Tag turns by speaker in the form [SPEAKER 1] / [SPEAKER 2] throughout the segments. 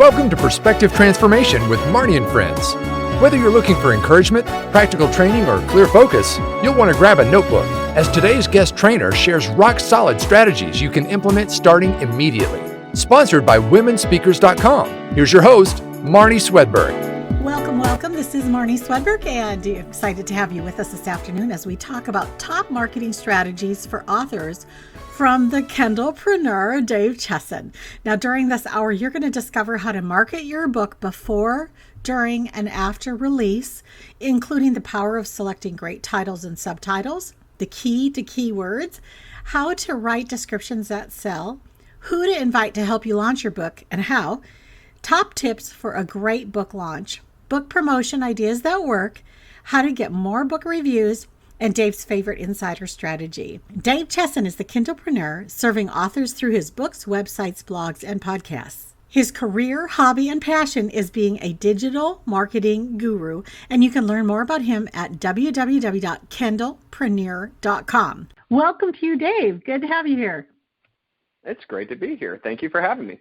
[SPEAKER 1] Welcome to Perspective Transformation with Marnie and Friends. Whether you're looking for encouragement, practical training, or clear focus, you'll want to grab a notebook, as today's guest trainer shares rock-solid strategies you can implement starting immediately. Sponsored by WomenSpeakers.com. Here's your host, Marnie Swedberg.
[SPEAKER 2] Welcome. This is Marnie Swedberg, and excited to have you with us this afternoon as we talk about top marketing strategies for authors from the Kindlepreneur, Dave Chesson. Now, during this hour, you're going to discover how to market your book before, during, and after release, including the power of selecting great titles and subtitles, the key to keywords, how to write descriptions that sell, who to invite to help you launch your book, and how, top tips for a great book launch, book promotion ideas that work, how to get more book reviews, and Dave's favorite insider strategy. Dave Chesson is the Kindlepreneur, serving authors through his books, websites, blogs, and podcasts. His career, hobby, and passion is being a digital marketing guru, and you can learn more about him at www.kindlepreneur.com. Welcome to you, Dave. Good to have you here.
[SPEAKER 3] It's great to be here. Thank you for having me.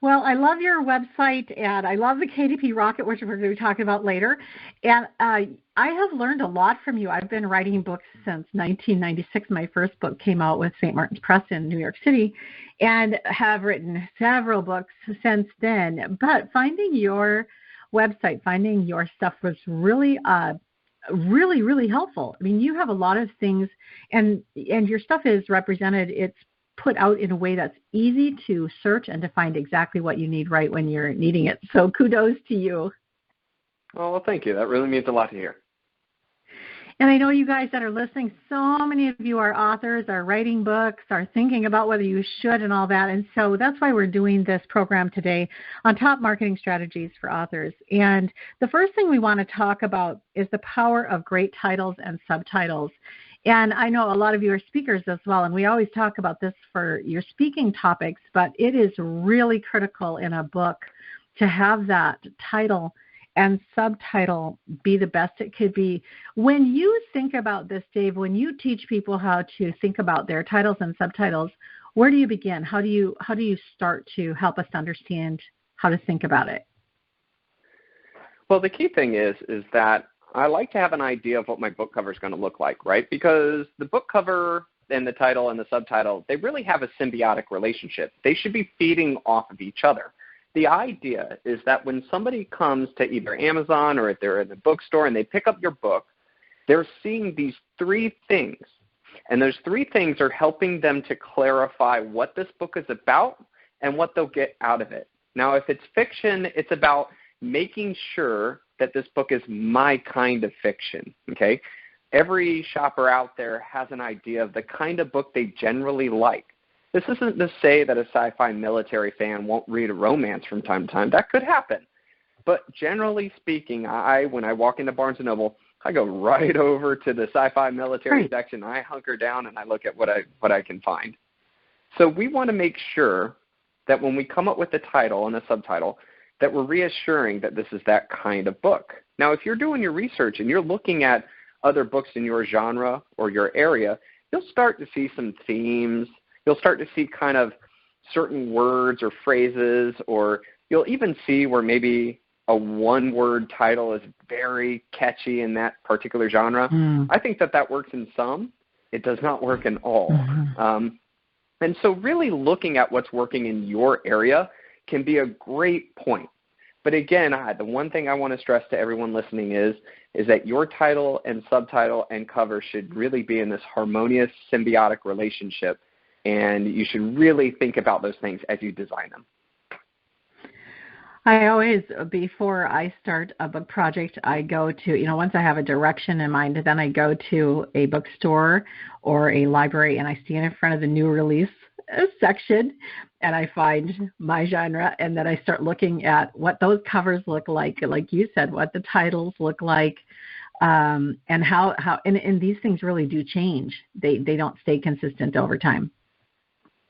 [SPEAKER 2] Well, I love your website, and I love the KDP Rocket, which we're going to be talking about later. And I have learned a lot from you. I've been writing books since 1996. My first book came out with St. Martin's Press in New York City, and have written several books since then. But finding your website, finding your stuff was really really helpful. I mean, you have a lot of things, and your stuff is represented. It's put out in a way that's easy to search and to find exactly what you need right when you're needing it. So kudos to you.
[SPEAKER 3] Oh, well, thank you. That really means a lot to hear.
[SPEAKER 2] And I know you guys that are listening, so many of you are authors, are writing books, are thinking about whether you should and all that. And so that's why we're doing this program today on top marketing strategies for authors. And the first thing we want to talk about is the power of great titles and subtitles. And I know a lot of you are speakers as well, and we always talk about this for your speaking topics, but it is really critical in a book to have that title and subtitle be the best it could be. When you think about this, Dave, when you teach people how to think about their titles and subtitles, where do you begin? How do you start to help us understand how to think about it?
[SPEAKER 3] Well, the key thing is that I like to have an idea of what my book cover is going to look like, right? Because the book cover and the title and the subtitle, they really have a symbiotic relationship. They should be feeding off of each other. The idea is that when somebody comes to either Amazon or if they're in the bookstore and they pick up your book, they're seeing these three things. And those three things are helping them to clarify what this book is about and what they'll get out of it. Now, if it's fiction, it's about making sure that this book is my kind of fiction, okay? Every shopper out there has an idea of the kind of book they generally like. This isn't to say that a sci-fi military fan won't read a romance from time to time. That could happen. But generally speaking, when I walk into Barnes & Noble, I go right over to the sci-fi military section. I hunker down and I look at what I can find. So we want to make sure that when we come up with a title and a subtitle, that we're reassuring that this is that kind of book. Now, if you're doing your research and you're looking at other books in your genre or your area, you'll start to see some themes. You'll start to see kind of certain words or phrases, or you'll even see where maybe a one-word title is very catchy in that particular genre. I think that works in some. It does not work in all. And so really looking at what's working in your area can be a great point. But again, the one thing I want to stress to everyone listening is that your title and subtitle and cover should really be in this harmonious, symbiotic relationship, and you should really think about those things as you design them.
[SPEAKER 2] I always, before I start a book project, I go to, once I have a direction in mind, then I go to a bookstore or a library and I stand in front of the new release section and I find my genre, and then I start looking at what those covers look like you said, what the titles look like, and how and these things really do change. They don't stay consistent over time.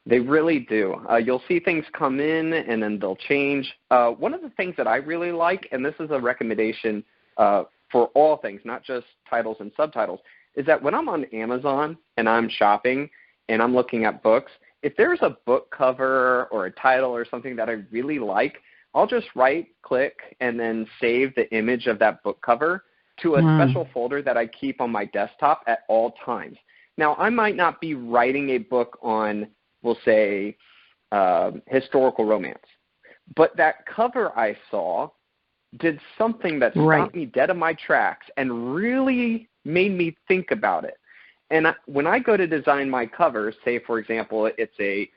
[SPEAKER 3] They really do. You'll see things come in and then they'll change. One of the things that I really like, and this is a recommendation for all things, not just titles and subtitles, is that when I'm on Amazon and I'm shopping and I'm looking at books, if there's a book cover or a title or something that I really like, I'll just right-click and then save the image of that book cover to a special folder that I keep on my desktop at all times. Now, I might not be writing a book on, we'll say, historical romance, but that cover I saw did something that stopped me dead in my tracks and really made me think about it. And when I go to design my covers, say, for example, it's a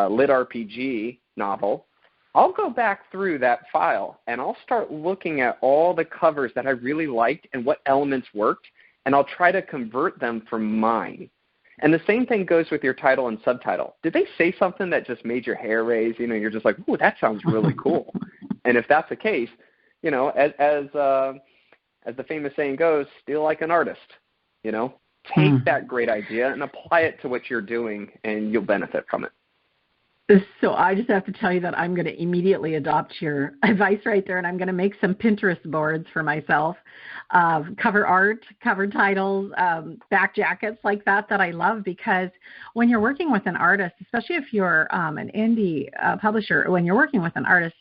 [SPEAKER 3] lit RPG novel, I'll go back through that file and I'll start looking at all the covers that I really liked and what elements worked, and I'll try to convert them from mine. And the same thing goes with your title and subtitle. Did they say something that just made your hair raise? You know, you're just like, ooh, that sounds really cool. And if that's the case, you know, as the famous saying goes, steal like an artist. You know, take that great idea and apply it to what you're doing, and you'll benefit from it.
[SPEAKER 2] So I just have to tell you that I'm going to immediately adopt your advice right there, and I'm going to make some Pinterest boards for myself, cover art, cover titles, back jackets like that I love, because when you're working with an artist, especially if you're an indie publisher, when you're working with an artist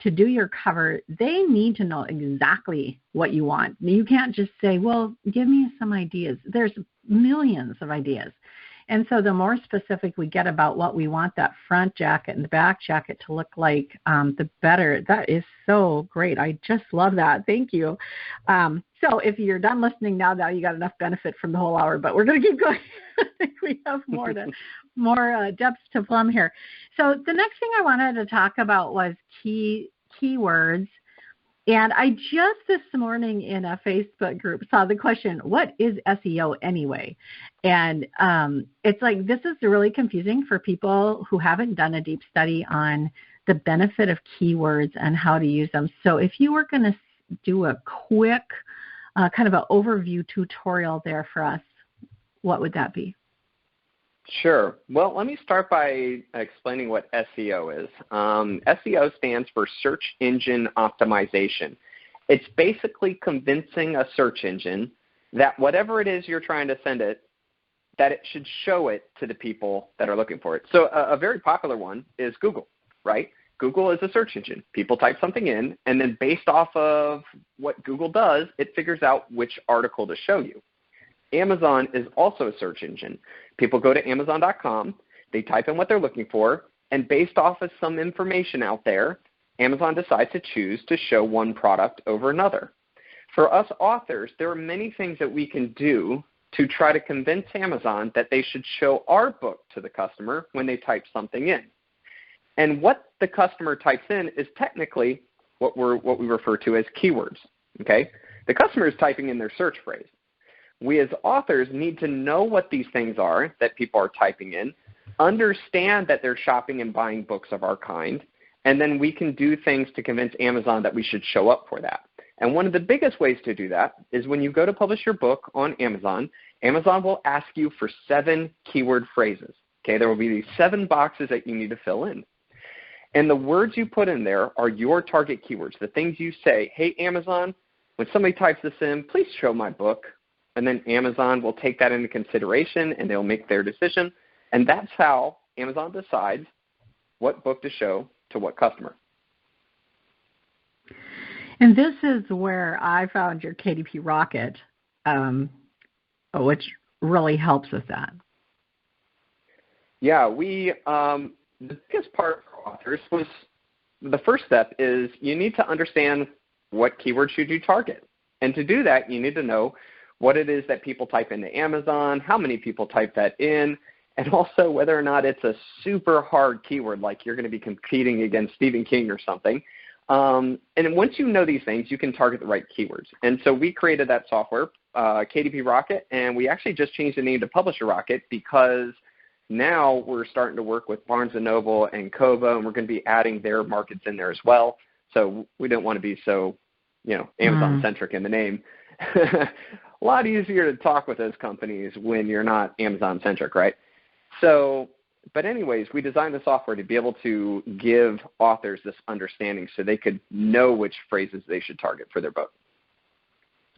[SPEAKER 2] to do your cover, they need to know exactly what you want. You can't just say, well, give me some ideas. There's millions of ideas. And so the more specific we get about what we want that front jacket and the back jacket to look like, the better. That is so great. I just love that. Thank you. So if you're done listening now you got enough benefit from the whole hour, but we're going to keep going. I think we have more depths to plumb here. So the next thing I wanted to talk about was keywords. And I just this morning in a Facebook group saw the question, what is SEO anyway? And it's like, this is really confusing for people who haven't done a deep study on the benefit of keywords and how to use them. So if you were going to do a quick kind of an overview tutorial there for us, what would that be?
[SPEAKER 3] Sure. Well, let me start by explaining what SEO is. SEO stands for Search Engine Optimization. It's basically convincing a search engine that whatever it is you're trying to send it, that it should show it to the people that are looking for it. So a very popular one is Google, right? Google is a search engine. People type something in, and then based off of what Google does, it figures out which article to show you. Amazon is also a search engine. People go to Amazon.com, they type in what they're looking for, and based off of some information out there, Amazon decides to choose to show one product over another. For us authors, there are many things that we can do to try to convince Amazon that they should show our book to the customer when they type something in. And what the customer types in is technically what we refer to as keywords. Okay? The customer is typing in their search phrase. We as authors need to know what these things are that people are typing in, understand that they're shopping and buying books of our kind, and then we can do things to convince Amazon that we should show up for that. And one of the biggest ways to do that is when you go to publish your book on Amazon, Amazon will ask you for 7 keyword phrases. Okay, there will be these 7 boxes that you need to fill in. And the words you put in there are your target keywords, the things you say, hey, Amazon, when somebody types this in, please show my book. And then Amazon will take that into consideration, and they'll make their decision. And that's how Amazon decides what book to show to what customer.
[SPEAKER 2] And this is where I found your KDP Rocket, which really helps with that.
[SPEAKER 3] Yeah, the biggest part for authors was the first step is you need to understand what keywords should you target. And to do that, you need to know what it is that people type into Amazon, how many people type that in, and also whether or not it's a super hard keyword, like you're going to be competing against Stephen King or something. And once you know these things, you can target the right keywords. And so we created that software, KDP Rocket, and we actually just changed the name to Publisher Rocket because now we're starting to work with Barnes & Noble and Kobo, and we're going to be adding their markets in there as well. So we don't want to be so, Amazon-centric in the name. A lot easier to talk with those companies when you're not Amazon-centric, right? So, but anyways, we designed the software to be able to give authors this understanding so they could know which phrases they should target for their book.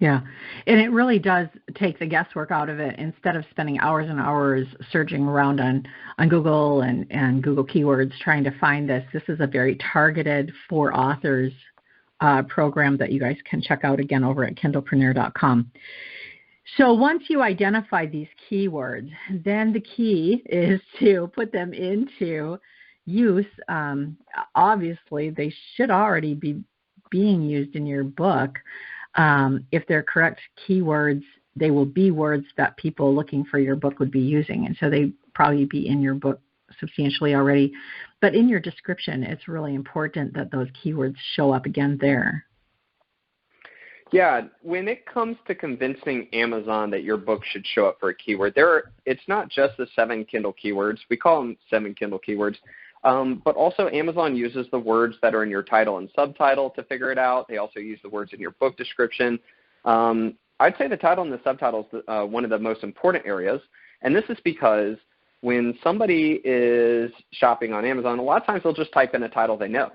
[SPEAKER 2] Yeah, and it really does take the guesswork out of it. Instead of spending hours and hours searching around on Google and Google keywords trying to find this, this is a very targeted for authors program that you guys can check out again over at kindlepreneur.com. So once you identify these keywords, then the key is to put them into use. Obviously, they should already be being used in your book. If they're correct keywords, they will be words that people looking for your book would be using. And so they probably be in your book substantially already. But in your description, it's really important that those keywords show up again there.
[SPEAKER 3] Yeah, when it comes to convincing Amazon that your book should show up for a keyword, it's not just the 7 Kindle keywords. We call them 7 Kindle keywords. But also Amazon uses the words that are in your title and subtitle to figure it out. They also use the words in your book description. I'd say the title and the subtitle is one of the most important areas. And this is because when somebody is shopping on Amazon, a lot of times they'll just type in a title they know.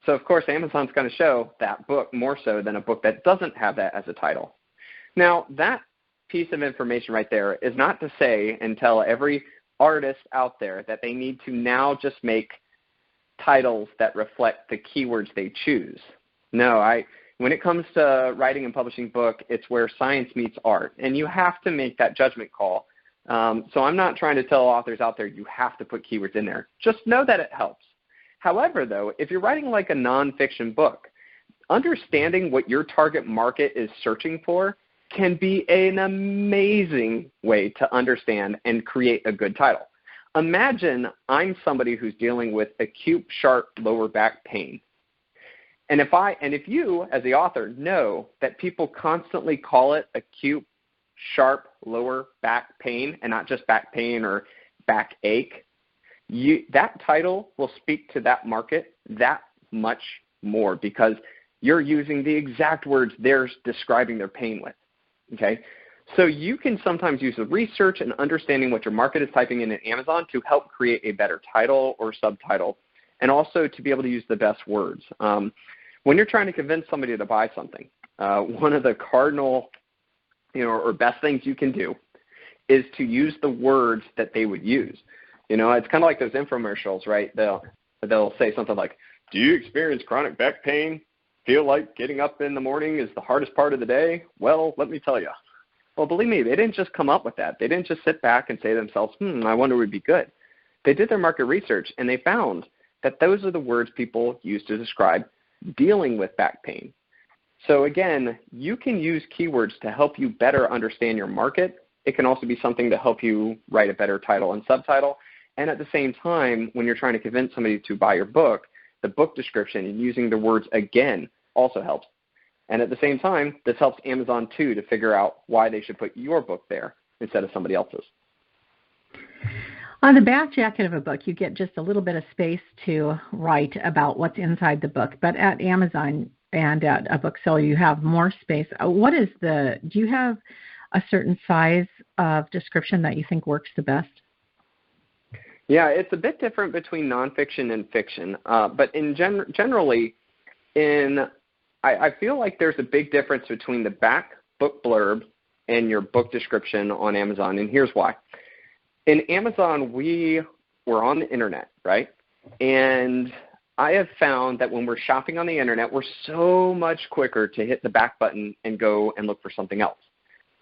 [SPEAKER 3] So, of course, Amazon's going to show that book more so than a book that doesn't have that as a title. Now, that piece of information right there is not to say and tell every artist out there that they need to now just make titles that reflect the keywords they choose. No, when it comes to writing and publishing book, it's where science meets art, and you have to make that judgment call. So I'm not trying to tell authors out there you have to put keywords in there. Just know that it helps. However, though, if you're writing like a nonfiction book, understanding what your target market is searching for can be an amazing way to understand and create a good title. Imagine I'm somebody who's dealing with acute, sharp lower back pain. And if you, as the author, know that people constantly call it acute, sharp lower back pain and not just back pain or backache, that title will speak to that market that much more because you're using the exact words they're describing their pain with. Okay, so you can sometimes use the research and understanding what your market is typing in Amazon to help create a better title or subtitle, and also to be able to use the best words. When you're trying to convince somebody to buy something, one of the cardinal, or best things you can do is to use the words that they would use. It's kind of like those infomercials, right? They'll say something like, "Do you experience chronic back pain? Feel like getting up in the morning is the hardest part of the day? Well, let me tell you." Well, believe me, they didn't just come up with that. They didn't just sit back and say to themselves, I wonder what would be good. They did their market research, and they found that those are the words people use to describe dealing with back pain. So, again, you can use keywords to help you better understand your market. It can also be something to help you write a better title and subtitle. And at the same time, when you're trying to convince somebody to buy your book, the book description and using the words again also helps. And at the same time, this helps Amazon, too, to figure out why they should put your book there instead of somebody else's.
[SPEAKER 2] On the back jacket of a book, you get just a little bit of space to write about what's inside the book. But at Amazon and at a bookseller, you have more space. Do you have a certain size of description that you think works the best?
[SPEAKER 3] Yeah, it's a bit different between nonfiction and fiction. But generally, I feel like there's a big difference between the back book blurb and your book description on Amazon, and here's why. In Amazon, we're on the internet, right? And I have found that when we're shopping on the internet, we're so much quicker to hit the back button and go and look for something else.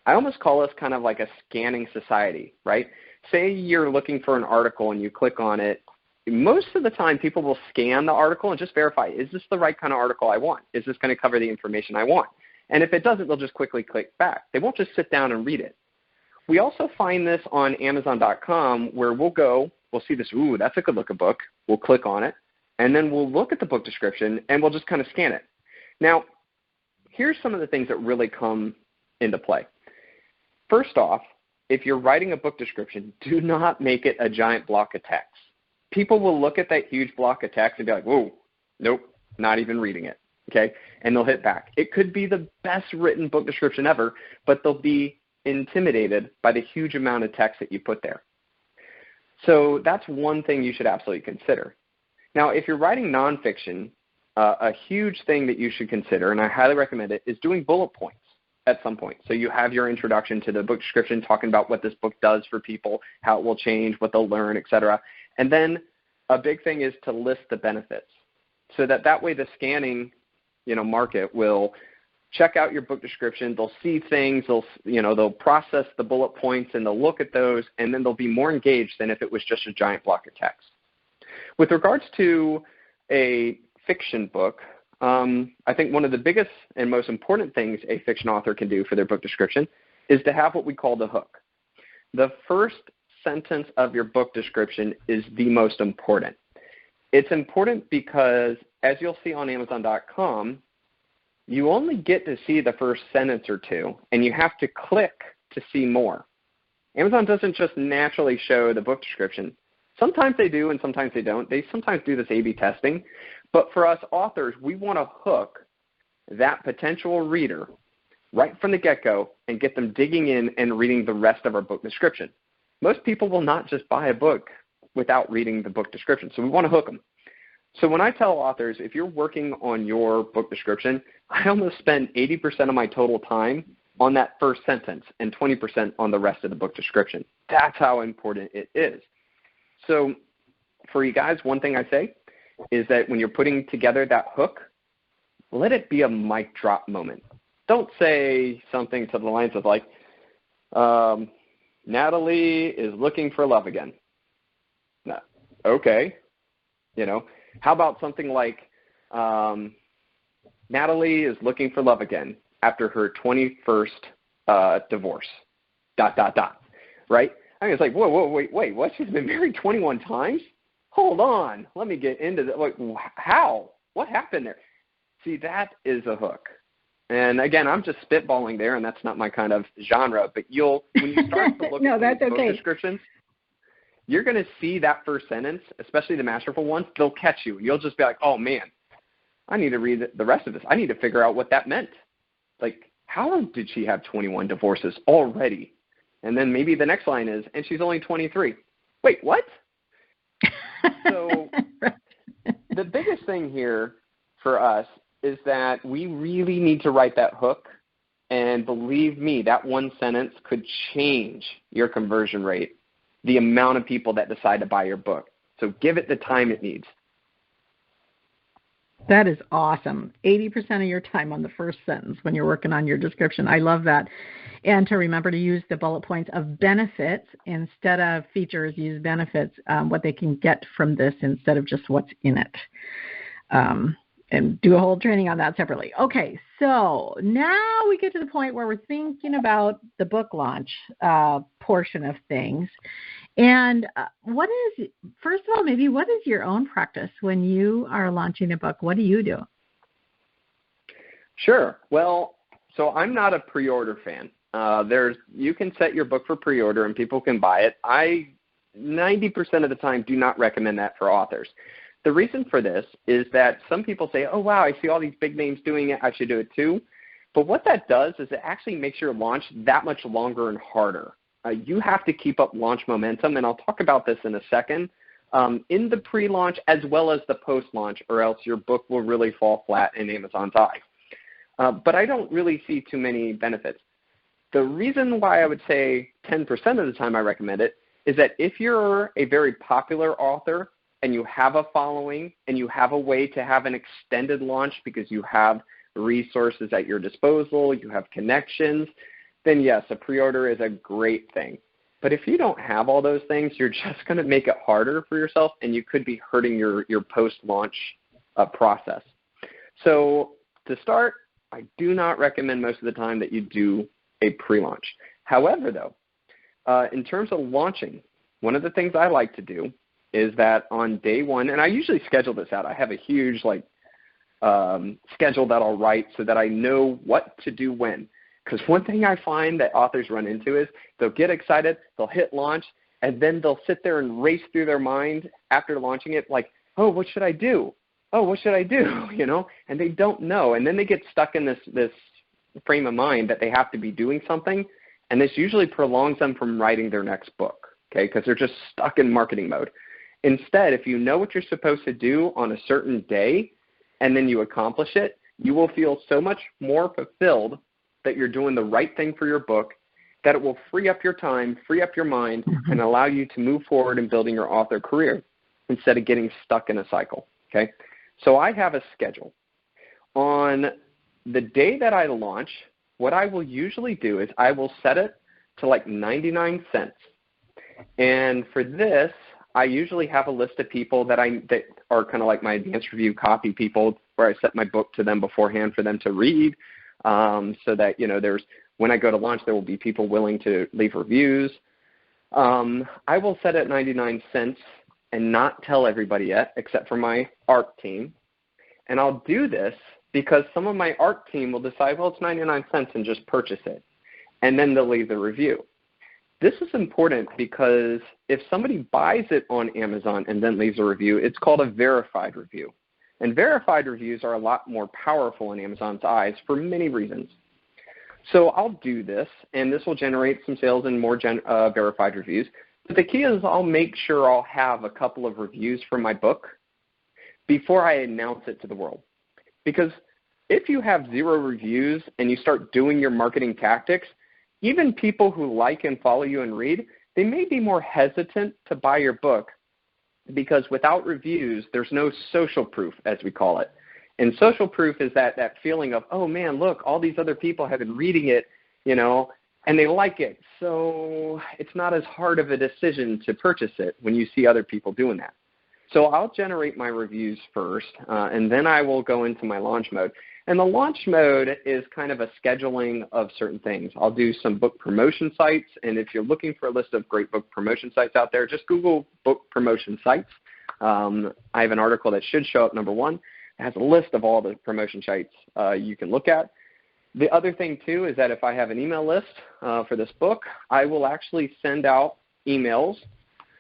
[SPEAKER 3] I almost call us kind of like a scanning society, right? Say you're looking for an article and you click on it. Most of the time, people will scan the article and just verify, is this the right kind of article I want? Is this going to cover the information I want? And if it doesn't, they'll just quickly click back. They won't just sit down and read it. We also find this on Amazon.com where we'll see this, that's a good-looking book. We'll click on it, and then we'll look at the book description, and we'll just kind of scan it. Now, here's some of the things that really come into play. First off, if you're writing a book description, do not make it a giant block of text. People will look at that huge block of text and be like, whoa, nope, not even reading it, okay? And they'll hit back. It could be the best written book description ever, but they'll be intimidated by the huge amount of text that you put there. So that's one thing you should absolutely consider. Now, if you're writing nonfiction, a huge thing that you should consider, and I highly recommend it, is doing bullet points. at some point. So you have your introduction to the book description, talking about what this book does for people, how it will change, what they'll learn, etc. And then a big thing is to list the benefits, so that way the scanning, market will check out your book description. They'll see things. They'll process the bullet points, and they'll look at those, and then they'll be more engaged than if it was just a giant block of text. With regards to a fiction book, I think one of the biggest and most important things a fiction author can do for their book description is to have what we call the hook. The first sentence of your book description is the most important. It's important because, as you'll see on Amazon.com, you only get to see the first sentence or two, and you have to click to see more. Amazon doesn't just naturally show the book description. Sometimes they do and sometimes they don't. They sometimes do this A/B testing. But for us authors, we want to hook that potential reader right from the get-go and get them digging in and reading the rest of our book description. Most people will not just buy a book without reading the book description, so we want to hook them. So when I tell authors, if you're working on your book description, I almost spend 80% of my total time on that first sentence and 20% on the rest of the book description. That's how important it is. So for you guys, one thing I say is that when you're putting together that hook, let it be a mic drop moment. Don't say something to the lines of like, Natalie is looking for love again. No. Okay. How about something like, Natalie is looking for love again after her 21st divorce, ... Right? I mean, it's like, whoa, wait, what? She's been married 21 times? Hold on. Let me get into that. Like, how? What happened there? See, that is a hook. And, again, I'm just spitballing there, and that's not my kind of genre. But when you start to look at the book descriptions, you're going to see that first sentence, especially the masterful ones, they'll catch you. You'll just be like, oh, man, I need to read the rest of this. I need to figure out what that meant. Like, how did she have 21 divorces already? And then maybe the next line is, and she's only 23. Wait, what? So the biggest thing here for us is that we really need to write that hook. And believe me, that one sentence could change your conversion rate, the amount of people that decide to buy your book. So give it the time it needs.
[SPEAKER 2] That is awesome. 80% of your time on the first sentence when you're working on your description. I love that. And to remember to use the bullet points of benefits instead of features, use benefits, what they can get from this instead of just what's in it. And do a whole training on that separately. Okay, so now we get to the point where we're thinking about the book launch portion of things. And first of all, maybe what is your own practice when you are launching a book? What do you do?
[SPEAKER 3] Sure. Well, so I'm not a pre-order fan. You can set your book for pre-order and people can buy it. I 90% of the time do not recommend that for authors. The reason for this is that some people say, oh, wow, I see all these big names doing it. I should do it too. But what that does is it actually makes your launch that much longer and harder. You have to keep up launch momentum, and I'll talk about this in a second, in the pre-launch as well as the post-launch, or else your book will really fall flat in Amazon's eye. But I don't really see too many benefits. The reason why I would say 10% of the time I recommend it is that if you're a very popular author and you have a following and you have a way to have an extended launch because you have resources at your disposal, you have connections, then yes, a pre-order is a great thing. But if you don't have all those things, you're just going to make it harder for yourself, and you could be hurting your post-launch process. So to start, I do not recommend most of the time that you do a pre-launch. However, though, in terms of launching, one of the things I like to do is that on day one, and I usually schedule this out. I have a huge schedule that I'll write so that I know what to do when. Because one thing I find that authors run into is they'll get excited, they'll hit launch, and then they'll sit there and race through their mind after launching it like, oh, what should I do? Oh, what should I do? And they don't know. And then they get stuck in this frame of mind that they have to be doing something, and this usually prolongs them from writing their next book, okay, because they're just stuck in marketing mode. Instead, if you know what you're supposed to do on a certain day and then you accomplish it, you will feel so much more fulfilled that you're doing the right thing for your book, that it will free up your time, free up your mind, and allow you to move forward in building your author career instead of getting stuck in a cycle, okay? So I have a schedule. On the day that I launch, what I will usually do is I will set it to like 99 cents. And for this, I usually have a list of people that are kind of like my advanced review copy people, where I set my book to them beforehand for them to read, so that, when I go to launch, there will be people willing to leave reviews. I will set it at 99 cents and not tell everybody yet, except for my art team. And I'll do this because some of my art team will decide, well, it's 99 cents and just purchase it. And then they'll leave the review. This is important because if somebody buys it on Amazon and then leaves a review, it's called a verified review. And verified reviews are a lot more powerful in Amazon's eyes for many reasons. So I'll do this, and this will generate some sales and more verified reviews. But the key is I'll make sure I'll have a couple of reviews for my book before I announce it to the world. Because if you have 0 reviews and you start doing your marketing tactics, even people who like and follow you and read, they may be more hesitant to buy your book because without reviews, there's no social proof, as we call it. And social proof is that feeling of, oh, man, look, all these other people have been reading it, and they like it. So it's not as hard of a decision to purchase it when you see other people doing that. So I'll generate my reviews first, and then I will go into my launch mode. And the launch mode is kind of a scheduling of certain things. I'll do some book promotion sites, and if you're looking for a list of great book promotion sites out there, just Google book promotion sites. I have an article that should show up number 1. It has a list of all the promotion sites you can look at. The other thing, too, is that if I have an email list for this book, I will actually send out emails,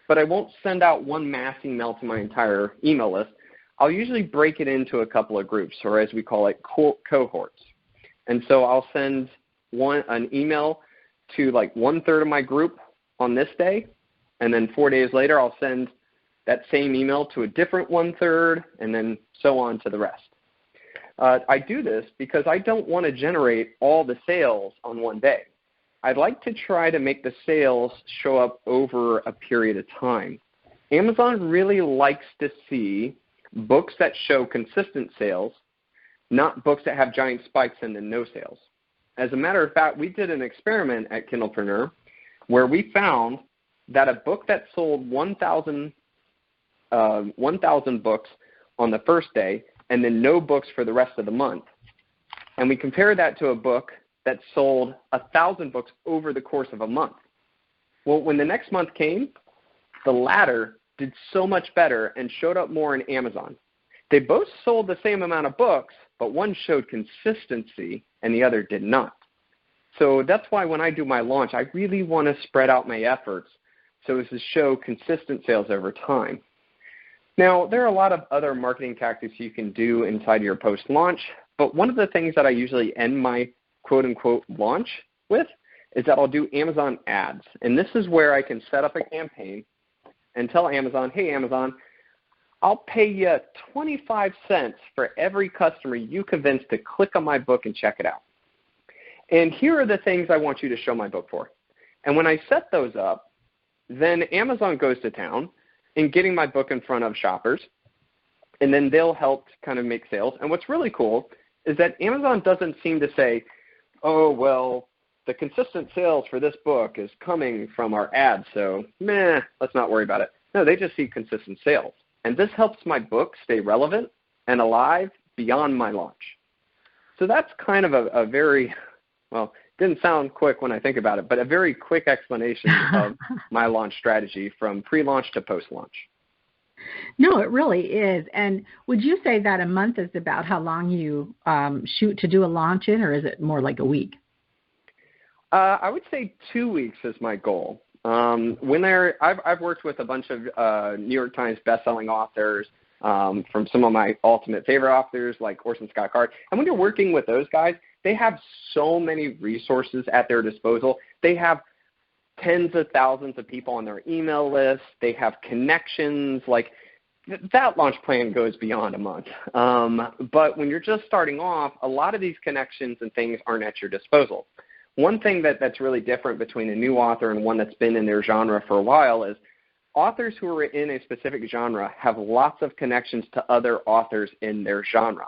[SPEAKER 3] but I won't send out one mass email to my entire email list. I'll usually break it into a couple of groups, or as we call it, cohorts. And so I'll send an email to like 1/3 of my group on this day, and then 4 days later I'll send that same email to a different 1/3, and then so on to the rest. I do this because I don't want to generate all the sales on one day. I'd like to try to make the sales show up over a period of time. Amazon really likes to see books that show consistent sales, not books that have giant spikes and then no sales. As a matter of fact, we did an experiment at Kindlepreneur where we found that a book that sold 1,000 books on the first day and then no books for the rest of the month, and we compared that to a book that sold 1,000 books over the course of a month. Well, when the next month came, the latter did so much better and showed up more in Amazon. They both sold the same amount of books, but one showed consistency and the other did not. So that's why when I do my launch, I really want to spread out my efforts so as to show consistent sales over time. Now, there are a lot of other marketing tactics you can do inside your post-launch, but one of the things that I usually end my quote-unquote launch with is that I'll do Amazon ads. And this is where I can set up a campaign and tell Amazon, hey, Amazon, I'll pay you 25 cents for every customer you convince to click on my book and check it out. And here are the things I want you to show my book for. And when I set those up, then Amazon goes to town in getting my book in front of shoppers, and then they'll help kind of make sales. And what's really cool is that Amazon doesn't seem to say, oh, well, the consistent sales for this book is coming from our ads, so let's not worry about it. No, they just see consistent sales. And this helps my book stay relevant and alive beyond my launch. So that's kind of a very, well, didn't sound quick when I think about it, but a very quick explanation of my launch strategy from pre-launch to post-launch.
[SPEAKER 2] No, it really is. And would you say that a month is about how long you shoot to do a launch in, or is it more like a week?
[SPEAKER 3] I would say 2 weeks is my goal. I've worked with a bunch of New York Times bestselling authors, from some of my ultimate favorite authors like Orson Scott Card. And when you're working with those guys, they have so many resources at their disposal. They have tens of thousands of people on their email list. They have connections. Like, that launch plan goes beyond a month. But when you're just starting off, a lot of these connections and things aren't at your disposal. One thing that's really different between a new author and one that's been in their genre for a while is authors who are in a specific genre have lots of connections to other authors in their genre.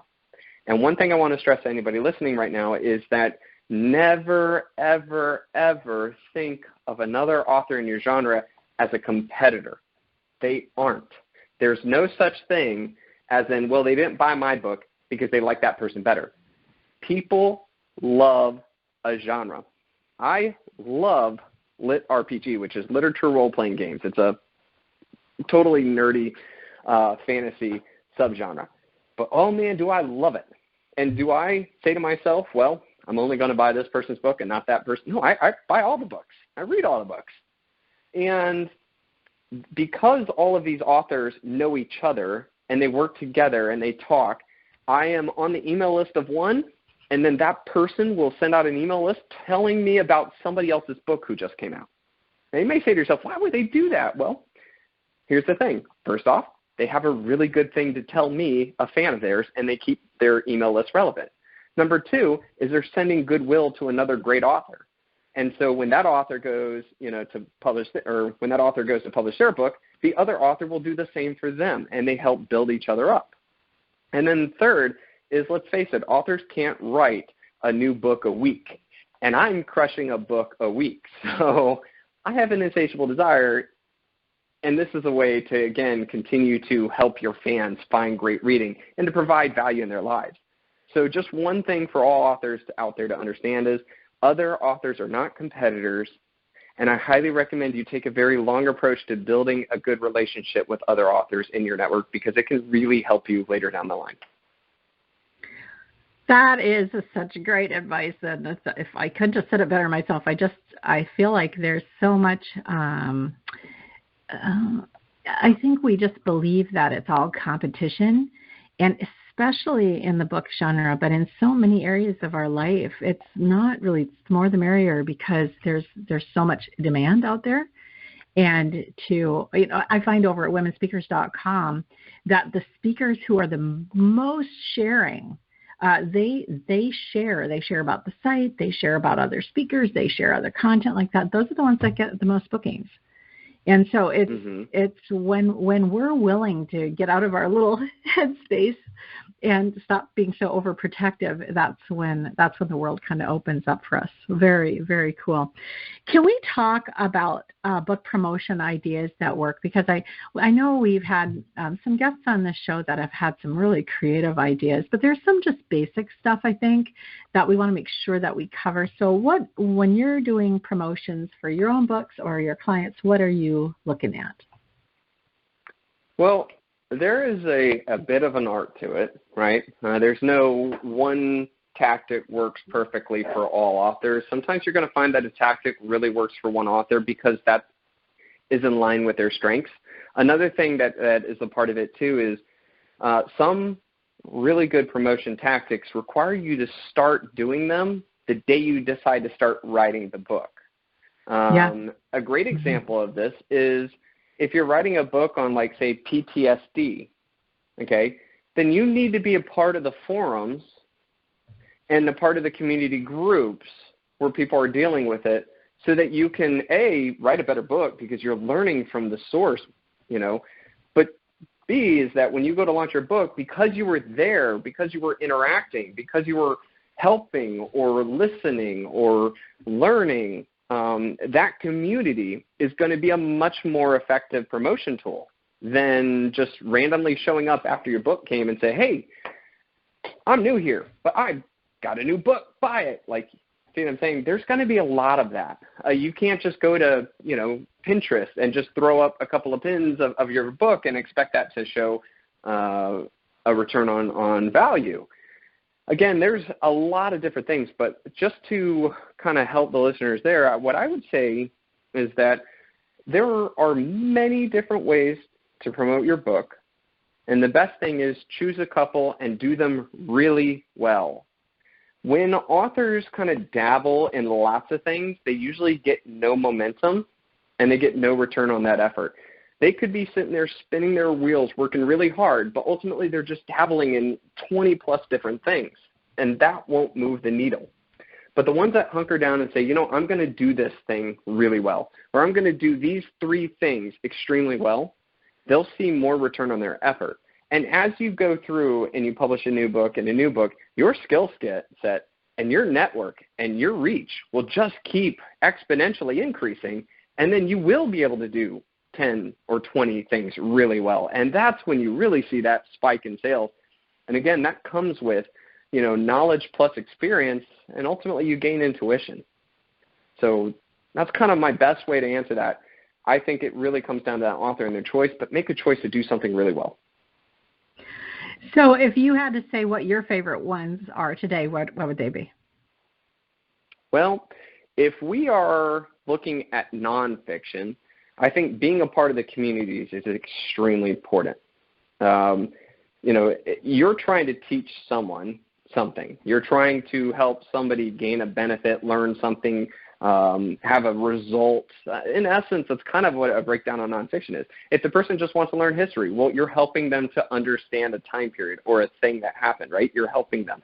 [SPEAKER 3] And one thing I want to stress to anybody listening right now is that never, ever, ever think of another author in your genre as a competitor. They aren't. There's no such thing as in, well, they didn't buy my book because they like that person better. People love a genre. I love Lit RPG, which is literature role-playing games. It's a totally nerdy fantasy subgenre. But, oh, man, do I love it. And do I say to myself, well, I'm only going to buy this person's book and not that person? No, I buy all the books. I read all the books. And because all of these authors know each other and they work together and they talk, I am on the email list of one, and then that person will send out an email list telling me about somebody else's book who just came out. Now, you may say to yourself, why would they do that? Well, here's the thing. First off, they have a really good thing to tell me, a fan of theirs, and they keep their email list relevant. Number two is they're sending goodwill to another great author. And so when that author goes, to publish, or when that author goes to publish their book, the other author will do the same for them, and they help build each other up. And then third is, let's face it, authors can't write a new book a week, and I'm crushing a book a week. So I have an insatiable desire, and this is a way to, again, continue to help your fans find great reading and to provide value in their lives. So just one thing for all authors out there to understand is other authors are not competitors, and I highly recommend you take a very long approach to building a good relationship with other authors in your network because it can really help you later down the line.
[SPEAKER 2] That is such great advice, and if I couldn't have said it better myself, I feel like there's so much. I think we just believe that it's all competition, and especially in the book genre, but in so many areas of our life, it's not really. It's more the merrier because there's so much demand out there. And I find over at womenspeakers.com that the speakers who are the most sharing, they share about the site, they share about other speakers, they share other content like that. Those are the ones that get the most bookings. And so it's when we're willing to get out of our little headspace and stop being so overprotective, that's when the world kind of opens up for us. Very, very cool. Can we talk about book promotion ideas that work? Because I know we've had some guests on this show that have had some really creative ideas, but there's some just basic stuff, I think, that we want to make sure that we cover. So when you're doing promotions for your own books or your clients, what are you looking at?
[SPEAKER 3] Well, there is a bit of an art to it, right? There's no one tactic works perfectly for all authors. Sometimes you're going to find that a tactic really works for one author because that is in line with their strengths. Another thing that is a part of it too is some really good promotion tactics require you to start doing them the day you decide to start writing the book. A great example of this is if you're writing a book on, like, say, PTSD, okay, then you need to be a part of the forums and a part of the community groups where people are dealing with it so that you can, A, write a better book because you're learning from the source, but B is that when you go to launch your book, because you were there, because you were interacting, because you were helping or listening or learning, that community is going to be a much more effective promotion tool than just randomly showing up after your book came and say, hey, I'm new here, but I got a new book, buy it. Like, see what I'm saying? There's going to be a lot of that. You can't just go to, Pinterest and just throw up a couple of pins of your book and expect that to show a return on value. Again, there's a lot of different things, but just to kind of help the listeners there, what I would say is that there are many different ways to promote your book, and the best thing is choose a couple and do them really well. When authors kind of dabble in lots of things, they usually get no momentum and they get no return on that effort. They could be sitting there spinning their wheels, working really hard, but ultimately they're just dabbling in 20-plus different things, and that won't move the needle. But the ones that hunker down and say, you know, I'm going to do this thing really well, or I'm going to do these 3 things extremely well, they'll see more return on their effort. And as you go through and you publish a new book, your skill set and your network and your reach will just keep exponentially increasing, and then you will be able to do 10 or 20 things really well. And that's when you really see that spike in sales. And again, that comes with, you know, knowledge plus experience, and ultimately you gain intuition. So that's kind of my best way to answer that. I think it really comes down to that author and their choice, but make a choice to do something really well.
[SPEAKER 2] So if you had to say what your favorite ones are today, what would they be?
[SPEAKER 3] Well, if we are looking at nonfiction, I think being a part of the communities is extremely important. You know, you're trying to teach someone something. You're trying to help somebody gain a benefit, learn something, have a result. In essence, that's kind of what a breakdown on nonfiction is. If the person just wants to learn history, well, you're helping them to understand a time period or a thing that happened, right? You're helping them.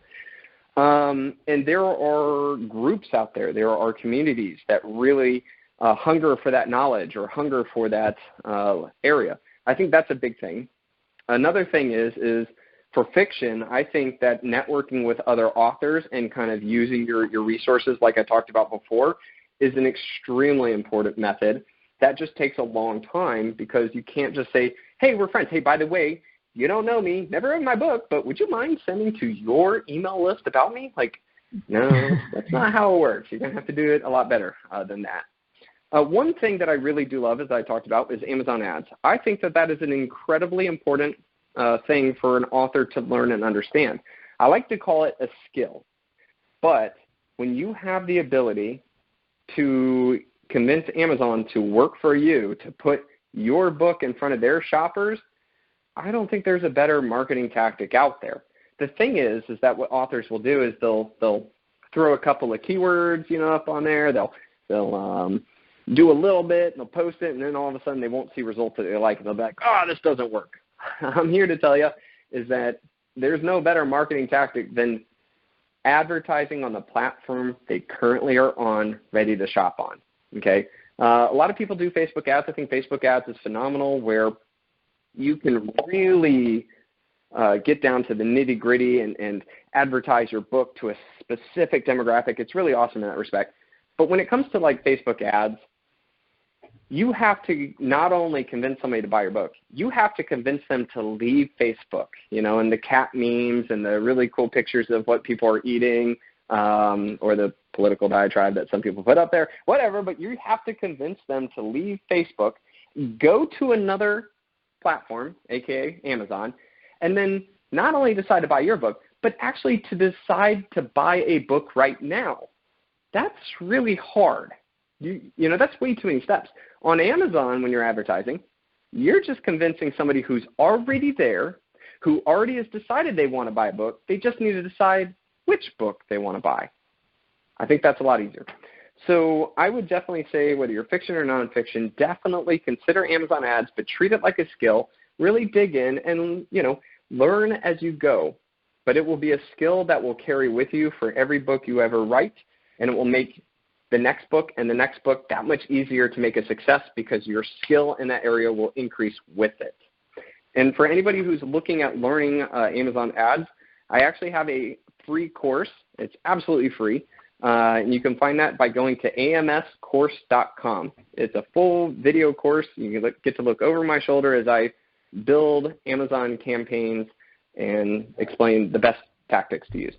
[SPEAKER 3] And there are groups out there. There are communities that really hunger for that knowledge or hunger for that area. I think that's a big thing. Another thing is for fiction, I think that networking with other authors and kind of using your resources like I talked about before is an extremely important method. That just takes a long time because you can't just say, hey, we're friends. Hey, by the way, you don't know me, never read my book, but would you mind sending to your email list about me? Like, no, that's not how it works. You're going to have to do it a lot better than that. One thing that I really do love, as I talked about, is Amazon ads. I think that is an incredibly important thing for an author to learn and understand. I like to call it a skill. But when you have the ability to convince Amazon to work for you, to put your book in front of their shoppers, I don't think there's a better marketing tactic out there. The thing is that what authors will do is they'll throw a couple of keywords, you know, up on there. They'll do a little bit, and they'll post it, and then all of a sudden they won't see results that they like, and they'll be like, oh, this doesn't work. I'm here to tell you is that there's no better marketing tactic than advertising on the platform they currently are on, ready to shop on, okay? A lot of people do Facebook ads. I think Facebook ads is phenomenal where you can really get down to the nitty-gritty and advertise your book to a specific demographic. It's really awesome in that respect. But when it comes to, like, Facebook ads, you have to not only convince somebody to buy your book, you have to convince them to leave Facebook, you know, and the cat memes and the really cool pictures of what people are eating or the political diatribe that some people put up there, whatever, but you have to convince them to leave Facebook, go to another platform, aka Amazon, and then not only decide to buy your book, but actually to decide to buy a book right now. That's really hard. You know, that's way too many steps. On Amazon, when you're advertising, you're just convincing somebody who's already there, who already has decided they want to buy a book. They just need to decide which book they want to buy. I think that's a lot easier. So I would definitely say whether you're fiction or nonfiction, definitely consider Amazon ads, but treat it like a skill. Really dig in and, you know, learn as you go. But it will be a skill that will carry with you for every book you ever write, and it will make the next book and the next book that much easier to make a success because your skill in that area will increase with it. And for anybody who's looking at learning Amazon ads, I actually have a free course. It's absolutely free. And you can find that by going to amscourse.com. It's a full video course. You get to look over my shoulder as I build Amazon campaigns and explain the best tactics to use.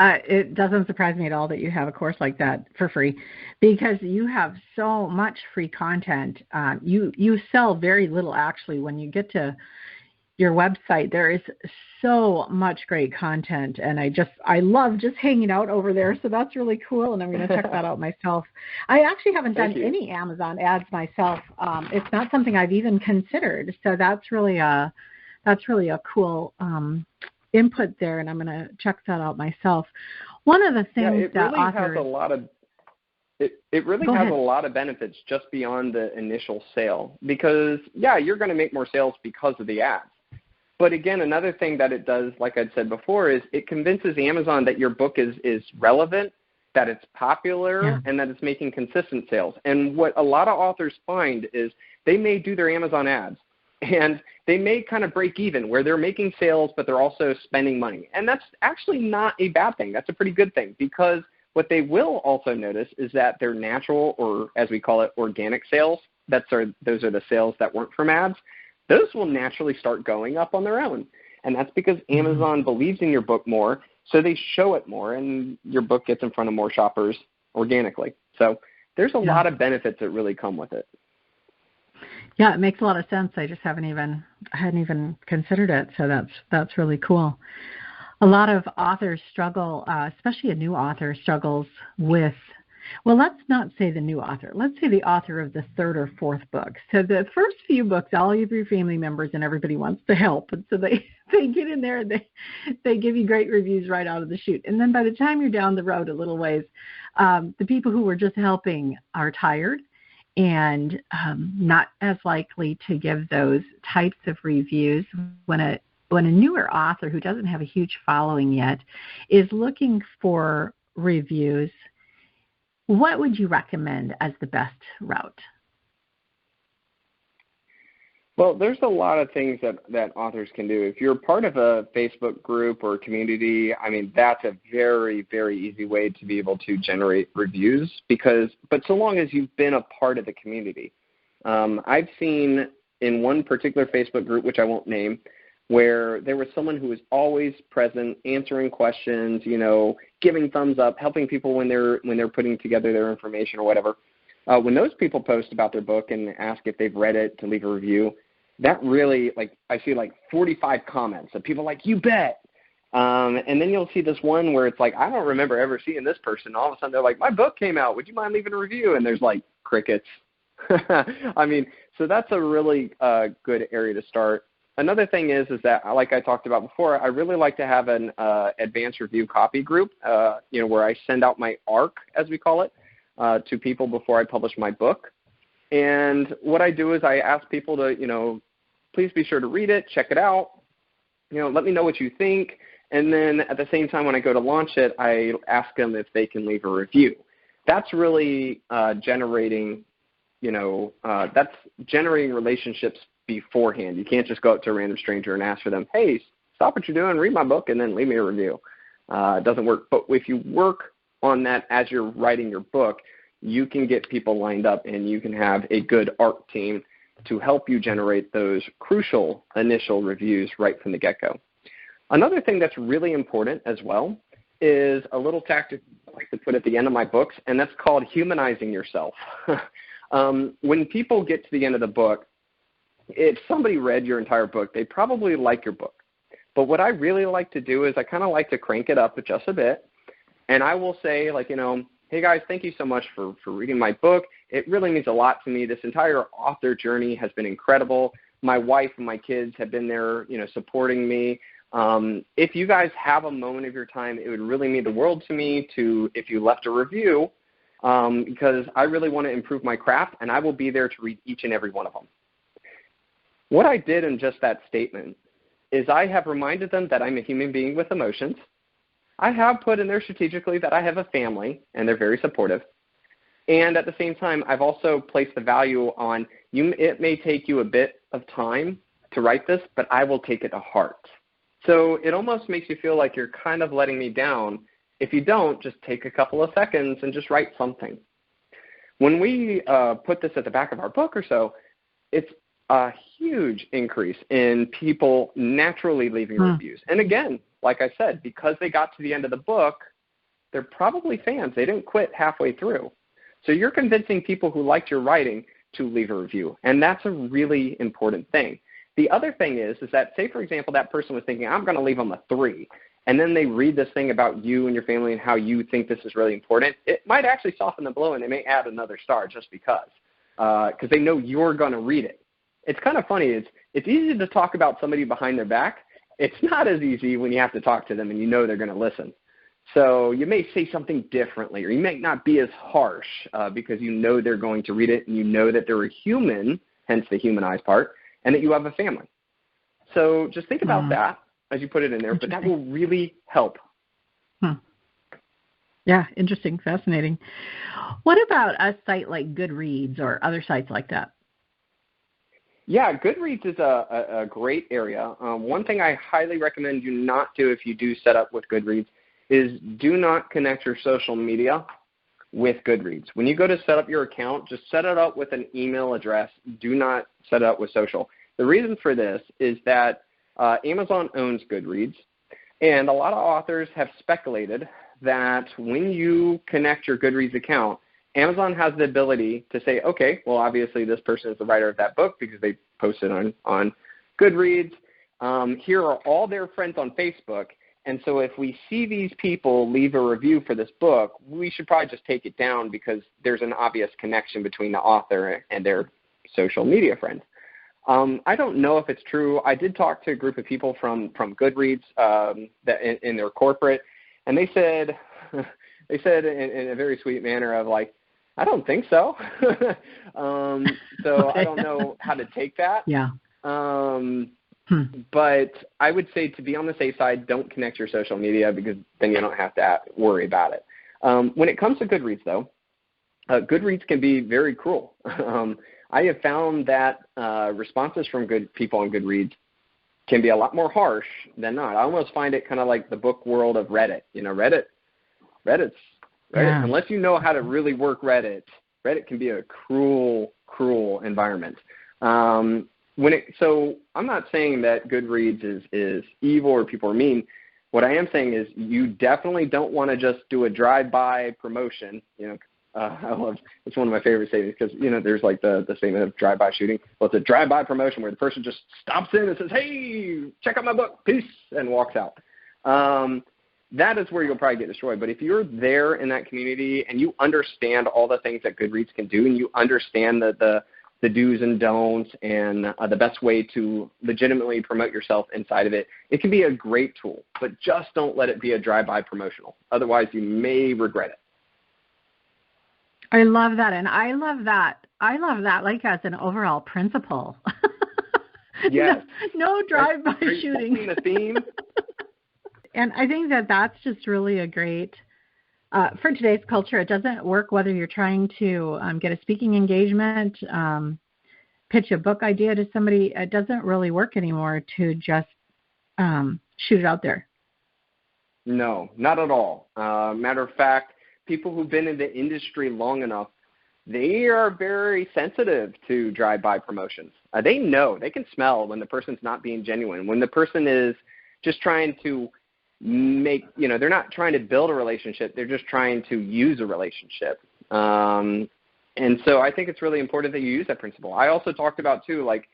[SPEAKER 2] It doesn't surprise me at all that you have a course like that for free because you have so much free content. You sell very little, actually. When you get to your website, there is so much great content, and I love just hanging out over there, so that's really cool, and I'm going to check that out myself. I actually haven't done any Amazon ads myself. It's not something I've even considered, so that's really a cool input there, and I'm going to check that out myself. One of the things
[SPEAKER 3] it really has a lot of It really
[SPEAKER 2] Go
[SPEAKER 3] has
[SPEAKER 2] ahead.
[SPEAKER 3] a lot of benefits just beyond the initial sale because, yeah, you're going to make more sales because of the ads. But again, another thing that it does, like I'd said before, is it convinces Amazon that your book is relevant, that it's popular, and that it's making consistent sales. And what a lot of authors find is they may do their Amazon ads, and they may kind of break even where they're making sales, but they're also spending money. And that's actually not a bad thing. That's a pretty good thing because what they will also notice is that their natural, or as we call it, organic sales, those are the sales that weren't from ads, those will naturally start going up on their own. And that's because Amazon believes in your book more, so they show it more, and your book gets in front of more shoppers organically. So there's a lot of benefits that really come with it.
[SPEAKER 2] Yeah, it makes a lot of sense. I just hadn't even considered it, so that's really cool. A lot of authors struggle, especially a new author struggles with, well, let's not say the new author. Let's say the author of the third or fourth book. So the first few books, all of your family members and everybody wants to help. And so they get in there and they give you great reviews right out of the chute. And then by the time you're down the road a little ways, the people who were just helping are tired and not as likely to give those types of reviews when a newer author who doesn't have a huge following yet is looking for reviews. What would you recommend as the best route?
[SPEAKER 3] Well, there's a lot of things that authors can do. If you're part of a Facebook group or community, I mean, that's a very, very easy way to be able to generate reviews but so long as you've been a part of the community. I've seen in one particular Facebook group, which I won't name, where there was someone who was always present, answering questions, giving thumbs up, helping people when they're putting together their information or whatever. When those people post about their book and ask if they've read it to leave a review, that really, I see 45 comments of people like, you bet. And then you'll see this one where it's like, I don't remember ever seeing this person. All of a sudden they're like, my book came out. Would you mind leaving a review? And there's crickets. I mean, so that's a really good area to start. Another thing is that, like I talked about before, I really like to have an advanced review copy group, where I send out my ARC, as we call it, to people before I publish my book. And what I do is I ask people to, please be sure to read it, check it out, let me know what you think. And then at the same time, when I go to launch it, I ask them if they can leave a review. That's really generating relationships beforehand. You can't just go up to a random stranger and ask for them, hey, stop what you're doing, read my book, and then leave me a review. It doesn't work. But if you work on that as you're writing your book, you can get people lined up and you can have a good ARC team to help you generate those crucial initial reviews right from the get-go. Another thing that's really important as well is a little tactic I like to put at the end of my books, and that's called humanizing yourself. When people get to the end of the book, if somebody read your entire book, they probably like your book. But what I really like to do is I kind of like to crank it up just a bit, and I will say, hey guys, thank you so much for reading my book. It really means a lot to me. This entire author journey has been incredible. My wife and my kids have been there, supporting me. If you guys have a moment of your time, it would really mean the world to me if you left a review, because I really want to improve my craft, and I will be there to read each and every one of them. What I did in just that statement is I have reminded them that I'm a human being with emotions. I have put in there strategically that I have a family, and they're very supportive. And at the same time, I've also placed the value on it may take you a bit of time to write this, but I will take it to heart. So it almost makes you feel like you're kind of letting me down. If you don't, just take a couple of seconds and just write something. When we put this at the back of our book or so, it's a huge increase in people naturally leaving reviews. And again, like I said, because they got to the end of the book, they're probably fans. They didn't quit halfway through. So you're convincing people who liked your writing to leave a review, and that's a really important thing. The other thing is that, say, for example, that person was thinking, I'm going to leave them a 3, and then they read this thing about you and your family and how you think this is really important. It might actually soften the blow, and they may add another star just because they know you're going to read it. It's kind of funny. It's easy to talk about somebody behind their back. It's not as easy when you have to talk to them and you know they're going to listen. So you may say something differently, or you may not be as harsh because you know they're going to read it and you know that they're a human, hence the humanized part, and that you have a family. So just think about that as you put it in there, but that will really help.
[SPEAKER 2] Yeah, interesting, fascinating. What about a site like Goodreads or other sites like that?
[SPEAKER 3] Yeah, Goodreads is a great area. One thing I highly recommend you not do if you do set up with Goodreads is do not connect your social media with Goodreads. When you go to set up your account, just set it up with an email address. Do not set it up with social. The reason for this is that Amazon owns Goodreads, and a lot of authors have speculated that when you connect your Goodreads account, Amazon has the ability to say, okay, well, obviously this person is the writer of that book because they posted on Goodreads. Here are all their friends on Facebook. And so if we see these people leave a review for this book, we should probably just take it down because there's an obvious connection between the author and their social media friends. I don't know if it's true. I did talk to a group of people from Goodreads that in their corporate, and they said in a very sweet manner of like, I don't think so. So I don't know how to take that.
[SPEAKER 2] Yeah.
[SPEAKER 3] But I would say to be on the safe side, don't connect your social media because then you don't have to worry about it. When it comes to Goodreads, though, Goodreads can be very cruel. I have found that responses from good people on Goodreads can be a lot more harsh than not. I almost find it kind of like the book world of Reddit. You know, Reddit's
[SPEAKER 2] Yeah.
[SPEAKER 3] unless you know how to really work Reddit can be a cruel environment. So I'm not saying that Goodreads is evil or people are mean. What I am saying is you definitely don't want to just do a drive-by promotion. You know, it's one of my favorite statements because, you know, there's like the statement of drive-by shooting. Well, it's a drive-by promotion where the person just stops in and says, hey, check out my book, peace, and walks out. That is where you'll probably get destroyed. But if you're there in that community and you understand all the things that Goodreads can do and you understand the do's and don'ts and the best way to legitimately promote yourself inside of it, it can be a great tool. But just don't let it be a drive-by promotional. Otherwise, you may regret it.
[SPEAKER 2] I love that, and I love that like as an overall principle.
[SPEAKER 3] Yes.
[SPEAKER 2] No drive-by shooting.
[SPEAKER 3] The theme.
[SPEAKER 2] And I think that that's just really a great, for today's culture, it doesn't work whether you're trying to get a speaking engagement, pitch a book idea to somebody. It doesn't really work anymore to just shoot it out there.
[SPEAKER 3] No, not at all. Matter of fact, people who've been in the industry long enough, they are very sensitive to drive-by promotions. They know, they can smell when the person's not being genuine, when the person is just trying to they're not trying to build a relationship, they're just trying to use a relationship. And so I think it's really important that you use that principle. I also talked about, too, like,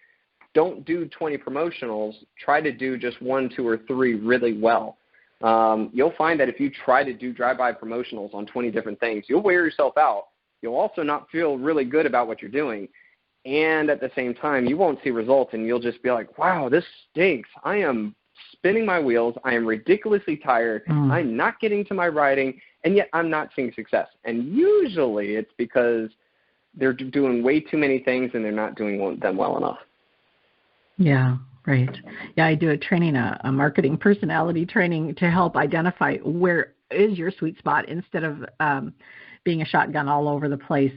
[SPEAKER 3] don't do 20 promotionals. Try to do just 1, 2, or 3 really well. You'll find that if you try to do drive-by promotionals on 20 different things, you'll wear yourself out. You'll also not feel really good about what you're doing. And at the same time, you won't see results, and you'll just be like, wow, this stinks. I am spinning my wheels. I am ridiculously tired. I'm not getting to my writing, and yet I'm not seeing success. And usually it's because they're doing way too many things and they're not doing them well enough. Yeah,
[SPEAKER 2] right. Yeah, I do a training, a marketing personality training to help identify where is your sweet spot instead of being a shotgun all over the place.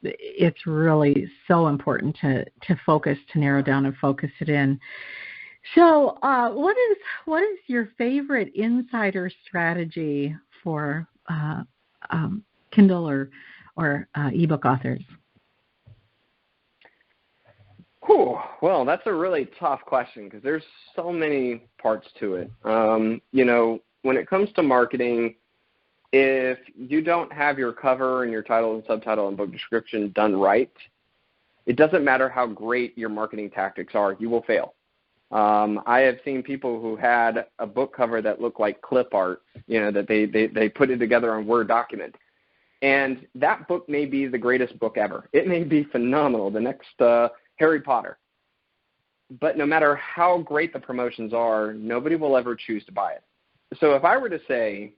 [SPEAKER 2] It's really so important to focus, to narrow down and focus it in. So what is your favorite insider strategy for Kindle or ebook authors?
[SPEAKER 3] Well, that's a really tough question because there's so many parts to it. When it comes to marketing, if you don't have your cover and your title and subtitle and book description done right, it doesn't matter how great your marketing tactics are, you will fail. I have seen people who had a book cover that looked like clip art, that they put it together on Word document. And that book may be the greatest book ever. It may be phenomenal, the next Harry Potter. But no matter how great the promotions are, nobody will ever choose to buy it. So if I were to say,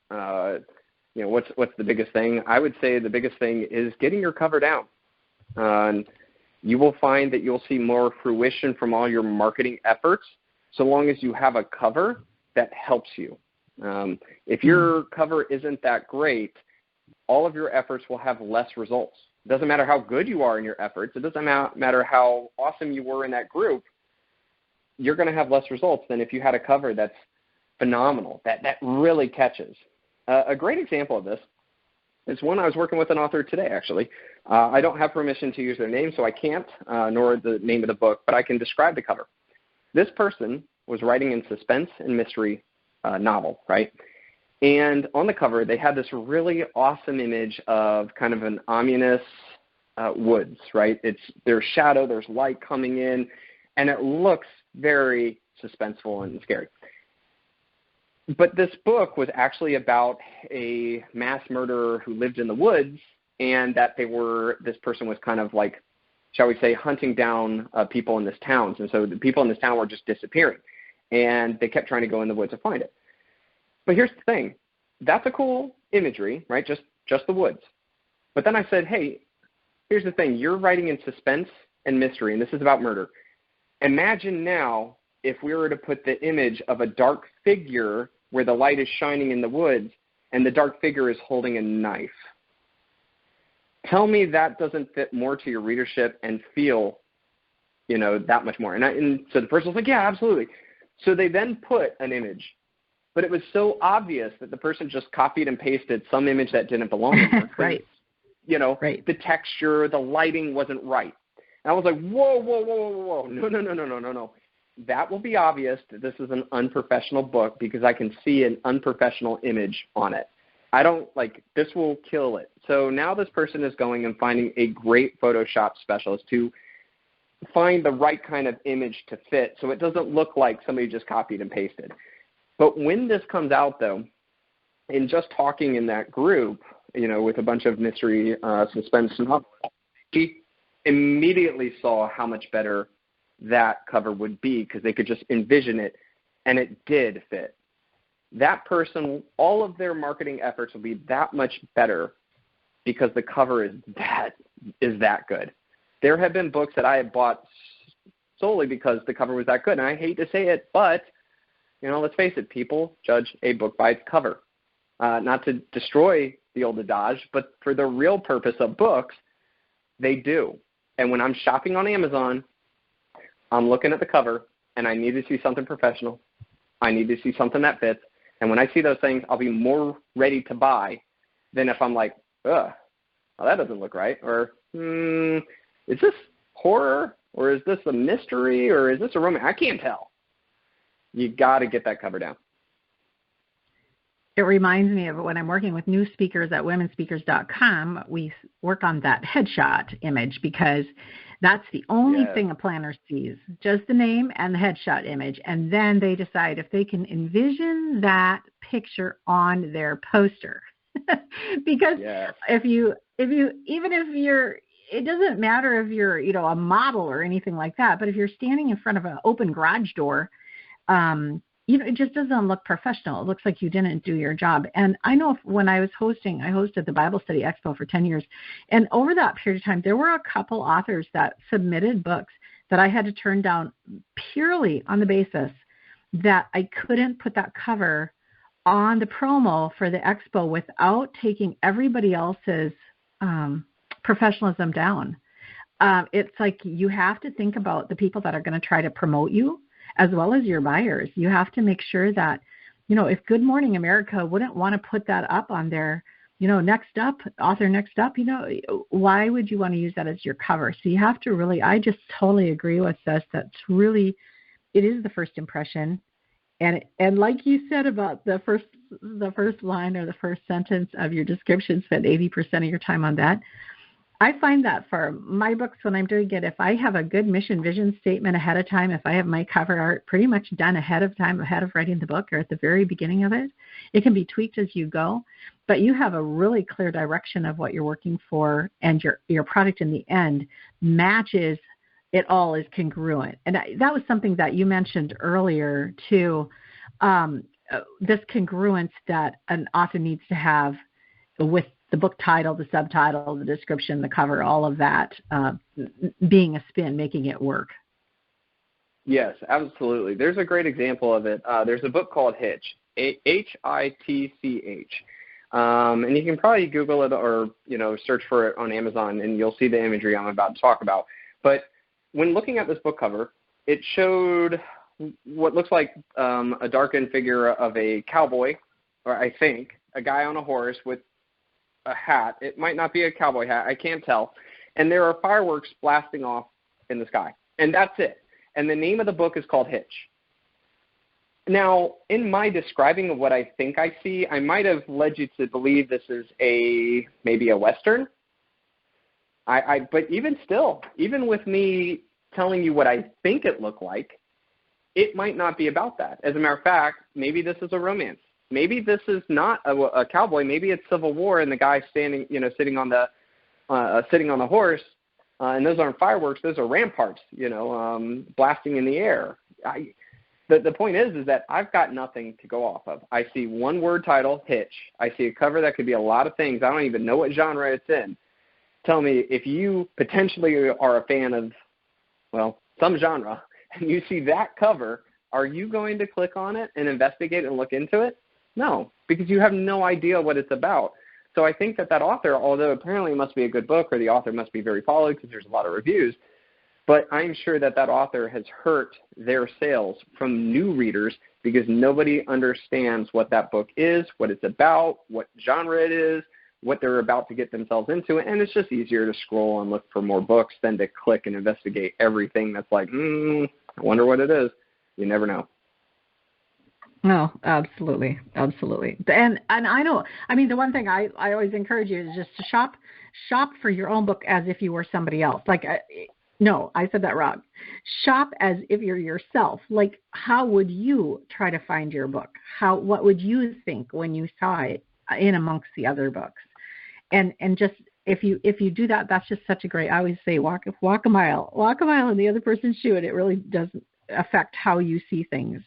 [SPEAKER 3] What's the biggest thing? I would say the biggest thing is getting your cover down. You will find that you'll see more fruition from all your marketing efforts so long as you have a cover that helps you. If your cover isn't that great, all of your efforts will have less results. It doesn't matter how good you are in your efforts. It doesn't matter how awesome you were in that group. You're going to have less results than if you had a cover that's phenomenal, that really catches. A great example of this is one I was working with an author today, actually. I don't have permission to use their name, so I can't, nor the name of the book, but I can describe the cover. This person was writing in suspense and mystery novel, right? And on the cover, they had this really awesome image of kind of an ominous woods, right? There's shadow, there's light coming in, and it looks very suspenseful and scary. But this book was actually about a mass murderer who lived in the woods, and that this person was kind of like, shall we say, hunting down people in this town. And so the people in this town were just disappearing, and they kept trying to go in the woods to find it. But here's the thing. That's a cool imagery, right? Just the woods. But then I said, hey, here's the thing. You're writing in suspense and mystery, and this is about murder. Imagine now if we were to put the image of a dark figure where the light is shining in the woods and the dark figure is holding a knife. Tell me that doesn't fit more to your readership and feel, that much more. And so the person was like, yeah, absolutely. So they then put an image, but it was so obvious that the person just copied and pasted some image that didn't belong in there.
[SPEAKER 2] Right.
[SPEAKER 3] Right. The texture, the lighting wasn't right. And I was like, whoa. No. That will be obvious that this is an unprofessional book because I can see an unprofessional image on it. This will kill it. So now this person is going and finding a great Photoshop specialist to find the right kind of image to fit so it doesn't look like somebody just copied and pasted. But when this comes out, though, in just talking in that group, with a bunch of mystery, suspense, he immediately saw how much better that cover would be because they could just envision it, and it did fit. That person, all of their marketing efforts will be that much better because the cover is that good. There have been books that I have bought solely because the cover was that good, and I hate to say it, but let's face it, people judge a book by its cover. Not to destroy the old adage, but for the real purpose of books, they do. And when I'm shopping on Amazon, I'm looking at the cover, and I need to see something professional. I need to see something that fits. And when I see those things, I'll be more ready to buy than if I'm like, well, that doesn't look right. Or, is this horror? Or is this a mystery? Or is this a romance? I can't tell. You got to get that cover down.
[SPEAKER 2] It reminds me of when I'm working with new speakers at womenspeakers.com, we work on that headshot image because that's the only thing a planner sees, just the name and the headshot image. And then they decide if they can envision that picture on their poster. Because it doesn't matter if you're, a model or anything like that, but if you're standing in front of an open garage door, it just doesn't look professional. It looks like you didn't do your job. And I know when I hosted the Bible Study Expo for 10 years. And over that period of time, there were a couple authors that submitted books that I had to turn down purely on the basis that I couldn't put that cover on the promo for the expo without taking everybody else's professionalism down. It's like you have to think about the people that are going to try to promote you, as well as your buyers. You have to make sure that, if Good Morning America wouldn't want to put that up on their, next up, author next up, why would you want to use that as your cover? So you have to really, I just totally agree with this. That's really, it is the first impression. And like you said about the first line or the first sentence of your description, spend 80% of your time on that. I find that for my books when I'm doing it, if I have a good mission vision statement ahead of time, if I have my cover art pretty much done ahead of time, ahead of writing the book or at the very beginning of it, it can be tweaked as you go, but you have a really clear direction of what you're working for, and your product in the end matches it all, is congruent. And that was something that you mentioned earlier too. this congruence that an author needs to have with the book title, the subtitle, the description, the cover, all of that being a spin, making it work.
[SPEAKER 3] Yes, absolutely. There's a great example of it. There's a book called Hitch, Hitch. And you can probably Google it or, search for it on Amazon, and you'll see the imagery I'm about to talk about. But when looking at this book cover, it showed what looks like a darkened figure of a cowboy, or I think a guy on a horse with a hat. It might not be a cowboy hat. I can't tell. And there are fireworks blasting off in the sky. And that's it. And the name of the book is called Hitch. Now, in my describing of what I think I see, I might have led you to believe this is maybe a Western. But even still, even with me telling you what I think it looked like, it might not be about that. As a matter of fact, maybe this is a romance. Maybe this is not a cowboy. Maybe it's Civil War, and the guy standing, sitting on the horse, and those aren't fireworks. Those are ramparts, blasting in the air. The point is that I've got nothing to go off of. I see one word title, Hitch. I see a cover that could be a lot of things. I don't even know what genre it's in. Tell me, if you potentially are a fan of, some genre, and you see that cover, are you going to click on it and investigate and look into it? No, because you have no idea what it's about. So I think that author, although apparently it must be a good book or the author must be very followed because there's a lot of reviews, but I'm sure that author has hurt their sales from new readers because nobody understands what that book is, what it's about, what genre it is, what they're about to get themselves into. And it's just easier to scroll and look for more books than to click and investigate everything that's like, I wonder what it is. You never know.
[SPEAKER 2] No, absolutely. Absolutely. And I know, the one thing I always encourage you is just to shop for your own book as if you were somebody else. No, I said that wrong. Shop as if you're yourself. Like, how would you try to find your book? What would you think when you saw it in amongst the other books? And just if you do that, that's just such a great. I always say walk a mile in the other person's shoe, and it really does affect how you see things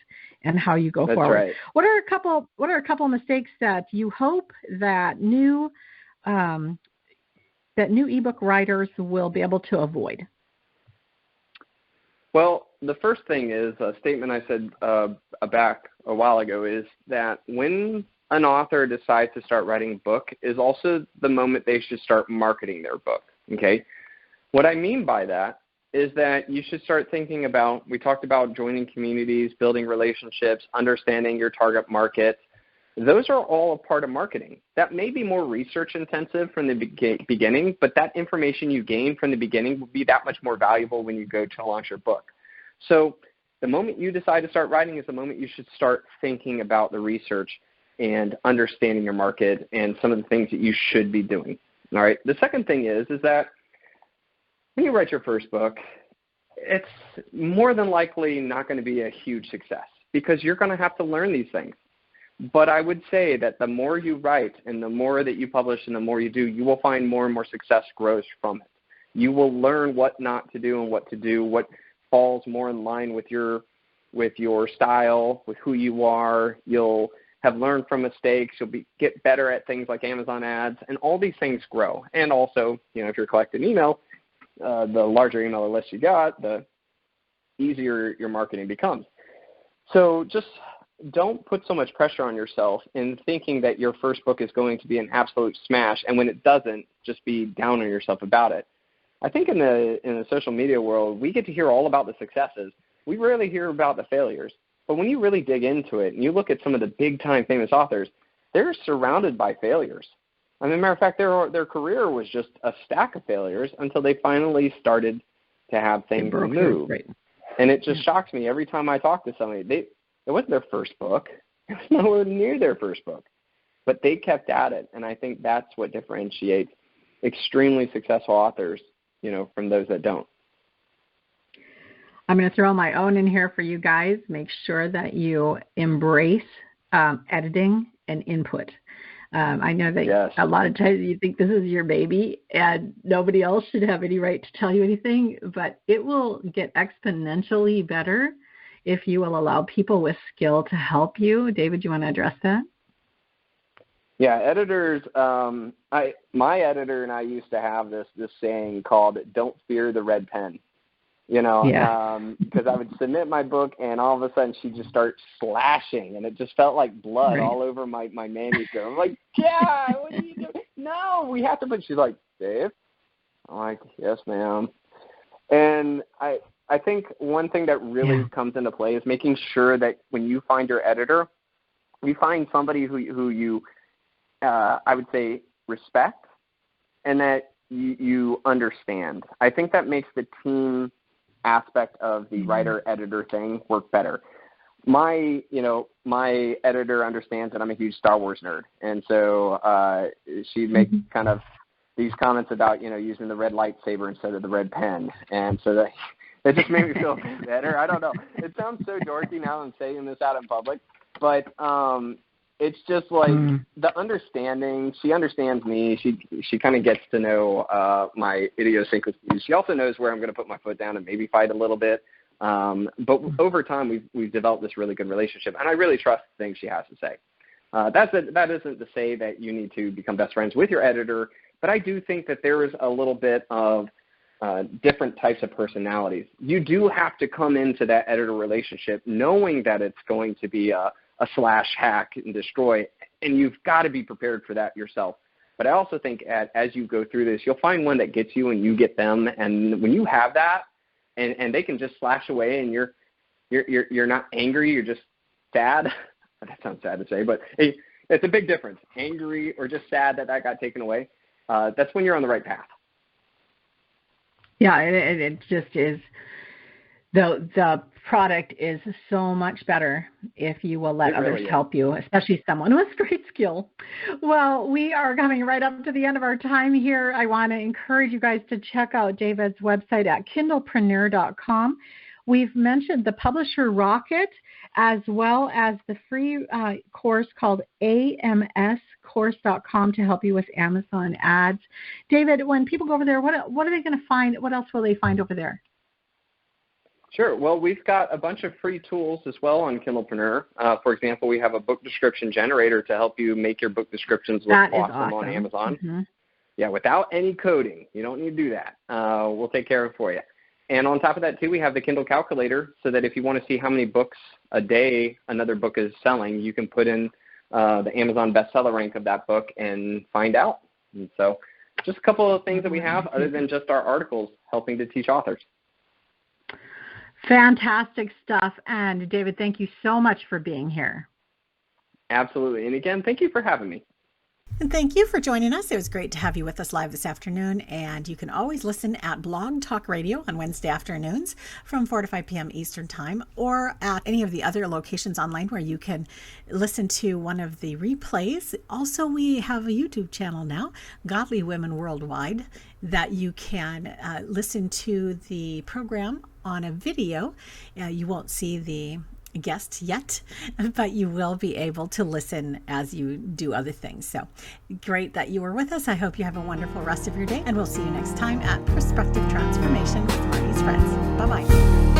[SPEAKER 2] and how you go forward.
[SPEAKER 3] Right.
[SPEAKER 2] What are a couple mistakes that you hope that new ebook writers will be able to avoid?
[SPEAKER 3] Well, the first thing is a statement I said back a while ago is that when an author decides to start writing a book is also the moment they should start marketing their book, okay? What I mean by that is that you should start thinking about, we talked about joining communities, building relationships, understanding your target market. Those are all a part of marketing. That may be more research intensive from the beginning, but that information you gain from the beginning will be that much more valuable when you go to launch your book. So the moment you decide to start writing is the moment you should start thinking about the research and understanding your market and some of the things that you should be doing. All right. The second thing is that when you write your first book, it's more than likely not going to be a huge success because you're going to have to learn these things. But I would say that the more you write and the more that you publish and the more you do, you will find more and more success grows from it. You will learn what not to do and what to do, what falls more in line with your style, with who you are. You'll have learned from mistakes. You'll get better at things like Amazon ads, and all these things grow. And also, if you're collecting email, the larger email list you got, the easier your marketing becomes. So just don't put so much pressure on yourself in thinking that your first book is going to be an absolute smash, and when it doesn't, just be down on yourself about it. I think in the social media world, we get to hear all about the successes. We rarely hear about the failures. But when you really dig into it and you look at some of the big-time famous authors, they're surrounded by failures. As a matter of fact, their career was just a stack of failures until they finally started to have things move. Right. And it just shocks me every time I talk to somebody. It wasn't their first book. It was nowhere near their first book. But they kept at it, and I think that's what differentiates extremely successful authors, from those that don't.
[SPEAKER 2] I'm going to throw my own in here for you guys. Make sure that you embrace editing and input. I know that a lot of times you think this is your baby and nobody else should have any right to tell you anything, but it will get exponentially better if you will allow people with skill to help you. David, do you want to address that?
[SPEAKER 3] Yeah, editors. My editor and I used to have this saying called "Don't fear the red pen." Because I would submit my book, and all of a sudden she'd just start slashing, and it just felt like blood all over my manuscript. I'm like, yeah, what are you doing? No, we have to put. She's like, Dave. I'm like, yes, ma'am. And I think one thing that really comes into play is making sure that when you find your editor, you find somebody who you I would say respect, and that you understand. I think that makes the team aspect of the writer-editor thing work better. My editor understands that I'm a huge Star Wars nerd, and so she'd make kind of these comments about, using the red lightsaber instead of the red pen, and so that it just made me feel better. I don't know. It sounds so dorky now I'm saying this out in public, but it's just like the understanding. She understands me. She kind of gets to know my idiosyncrasies. She also knows where I'm going to put my foot down and maybe fight a little bit. But over time, we've developed this really good relationship, and I really trust the things she has to say. That isn't to say that you need to become best friends with your editor, but I do think that there is a little bit of different types of personalities. You do have to come into that editor relationship knowing that it's going to be a slash, hack, and destroy, and you've got to be prepared for that yourself. But I also think as you go through this, you'll find one that gets you and you get them, and when you have that, and they can just slash away, and you're not angry, you're just sad. That sounds sad to say, but hey, it's a big difference. Angry or just sad that got taken away. That's when you're on the right path.
[SPEAKER 2] Yeah, it just is. The product is so much better if you will let others help you, especially someone with great skill. Well, we are coming right up to the end of our time here. I want to encourage you guys to check out David's website at kindlepreneur.com. We've mentioned the Publisher Rocket as well as the free course called amscourse.com to help you with Amazon ads. David, when people go over there, what are they going to find? What else will they find over there?
[SPEAKER 3] Sure. Well, we've got a bunch of free tools as well on Kindlepreneur. For example, we have a book description generator to help you make your book descriptions look awesome on Amazon. Mm-hmm. Yeah, without any coding. You don't need to do that. We'll take care of it for you. And on top of that, too, we have the Kindle calculator so that if you want to see how many books a day another book is selling, you can put in the Amazon bestseller rank of that book and find out. And so just a couple of things that we have other than just our articles helping to teach authors.
[SPEAKER 2] Fantastic stuff. And David, thank you so much for being here.
[SPEAKER 3] Absolutely. And again, thank you for having me.
[SPEAKER 2] And thank you for joining us. It was great to have you with us live this afternoon. And you can always listen at Blog Talk Radio on Wednesday afternoons from 4 to 5 p.m. Eastern Time, or at any of the other locations online where you can listen to one of the replays. Also, we have a YouTube channel now, Godly Women Worldwide, that you can listen to the program on a video. You won't see the guest yet, but you will be able to listen as you do other things. So great that you were with us. I hope you have a wonderful rest of your day, and we'll see you next time at Perspective Transformation with Marnie's Friends. Bye-bye.